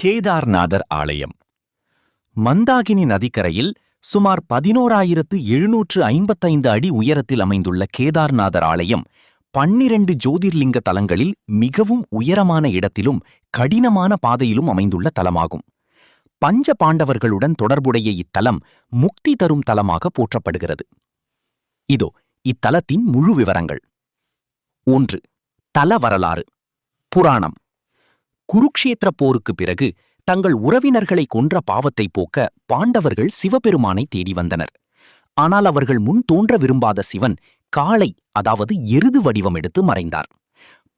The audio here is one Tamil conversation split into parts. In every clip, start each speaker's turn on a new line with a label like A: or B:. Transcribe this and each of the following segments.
A: கேதார்நாதர் ஆலயம் மந்தாகினி நதிக்கரையில் சுமார் 11,755 அடி உயரத்தில் அமைந்துள்ள கேதார்நாதர் ஆலயம் 12 ஜோதிர்லிங்க தலங்களில் மிகவும் உயரமான இடத்திலும் கடினமான பாதையிலும் அமைந்துள்ள தலமாகும். பஞ்ச பாண்டவர்களுடன் தொடர்புடைய இத்தலம் முக்தி தரும் தலமாக போற்றப்படுகிறது. இதோ இத்தலத்தின் முழு விவரங்கள். 1. தல வரலாறு. புராணம். குருக்ஷேத்திர போருக்கு பிறகு தங்கள் உறவினர்களை கொன்ற பாவத்தை போக்க பாண்டவர்கள் சிவபெருமானை தேடி வந்தனர். ஆனால் அவர்கள் முன் தோன்ற விரும்பாத சிவன் காளை, அதாவது எருது வடிவம் எடுத்து மறைந்தார்.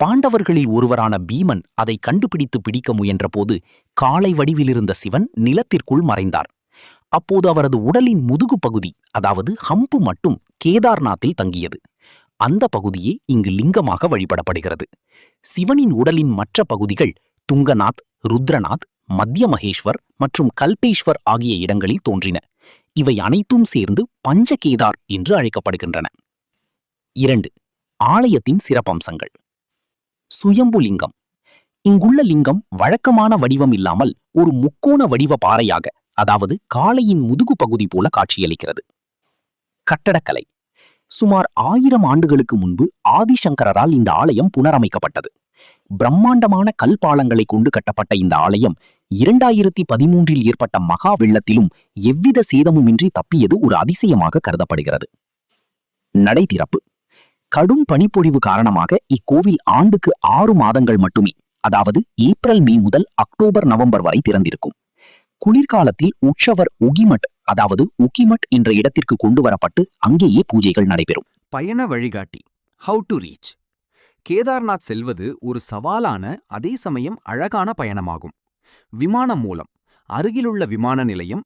A: பாண்டவர்களில் ஒருவரான பீமன் அதை கண்டுபிடித்து பிடிக்க முயன்றபோது காளை வடிவிலிருந்த சிவன் நிலத்திற்குள் மறைந்தார். அப்போது அவரது உடலின் முதுகு பகுதி, அதாவது ஹம்பு மட்டும் கேதார்நாத்தில் தங்கியது. அந்த பகுதியே இங்கு லிங்கமாக வழிபடப்படுகிறது. சிவனின் உடலின் மற்ற பகுதிகள் துங்கநாத், ருத்ரநாத், மத்திய மகேஸ்வர் மற்றும் கல்பேஸ்வர் ஆகிய இடங்களில் தோன்றின. இவை அனைத்தும் சேர்ந்து பஞ்சகேதார் என்று அழைக்கப்படுகின்றன. 2. ஆலயத்தின் சிறப்பம்சங்கள். சுயம்புலிங்கம். இங்குள்ள லிங்கம் வழக்கமான வடிவம் இல்லாமல் ஒரு முக்கோண வடிவ பாறையாக, அதாவது காளையின் முதுகு பகுதி போல காட்சியளிக்கிறது. கட்டடக்கலை. சுமார் 1000 ஆண்டுகளுக்கு முன்பு ஆதிசங்கரால் இந்த ஆலயம் புனரமைக்கப்பட்டது. பிரம்மாண்டமான கல் பாலங்களை கொண்டு கட்டப்பட்ட இந்த ஆலயம் 2013இல் ஏற்பட்ட மகா வெள்ளத்திலும் எவ்வித சேதமுமின்றி தப்பியது ஒரு அதிசயமாக கருதப்படுகிறது. நடை திறப்பு. கடும் பனிப்பொழிவு காரணமாக இக்கோவில் ஆண்டுக்கு 6 மாதங்கள் மட்டுமே, அதாவது ஏப்ரல் மே முதல் அக்டோபர் நவம்பர் வரை திறந்திருக்கும். குளிர்காலத்தில் உற்சவர் உகிமட், அதாவது உகிமட் என்ற இடத்திற்கு கொண்டு வரப்பட்டு அங்கேயே பூஜைகள் நடைபெறும்.
B: பயண வழிகாட்டி. How to reach. கேதார்நாத் செல்வது ஒரு சவாலான, அதே சமயம் அழகான பயணமாகும். விமானம் மூலம். அருகிலுள்ள விமான நிலையம்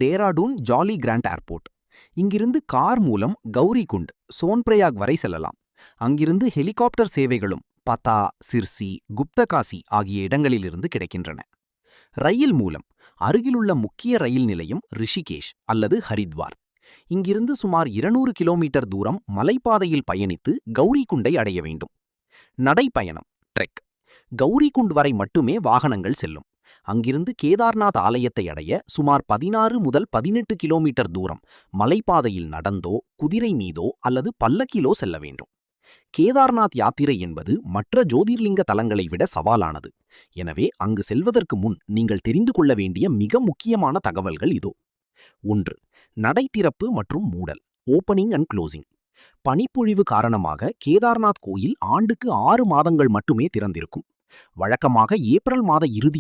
B: டேராடூன் ஜாலி கிராண்ட் ஏர்போர்ட். இங்கிருந்து கார் மூலம் கௌரிகுண்ட், சோன்பிரயாக் வரை செல்லலாம். அங்கிருந்து ஹெலிகாப்டர் சேவைகளும் பதா, சிர்சி, குப்தகாசி ஆகிய இடங்களிலிருந்து கிடைக்கின்றன. ரயில் மூலம். அருகிலுள்ள முக்கிய ரயில் நிலையம் ரிஷிகேஷ் அல்லது ஹரித்வார். இங்கிருந்து சுமார் 200 கிலோமீட்டர் தூரம் மலைப்பாதையில் பயணித்து கௌரிகுண்டை அடைய வேண்டும். நடைப்பயணம் ட்ரெக். கௌரிகுண்ட் வரை மட்டுமே வாகனங்கள் செல்லும். அங்கிருந்து கேதார்நாத் ஆலயத்தை அடைய சுமார் 16 முதல் 18 கிலோமீட்டர் தூரம் மலைப்பாதையில் நடந்தோ, குதிரை மீதோ அல்லது பல்லக்கிலோ செல்ல வேண்டும். கேதார்நாத் யாத்திரை என்பது மற்ற ஜோதிர்லிங்க தலங்களை விட சவாலானது. எனவே அங்கு செல்வதற்கு முன் நீங்கள் தெரிந்து கொள்ள வேண்டிய மிக முக்கியமான தகவல்கள் இதோ. 1. நடை திறப்பு மற்றும் மூடல். Opening and closing. பனிப்பொழிவு காரணமாக கேதார்நாத் கோயில் ஆண்டுக்கு 6 மாதங்கள் மட்டுமே திறந்திருக்கும். வழக்கமாக ஏப்ரல் மாத இறுதி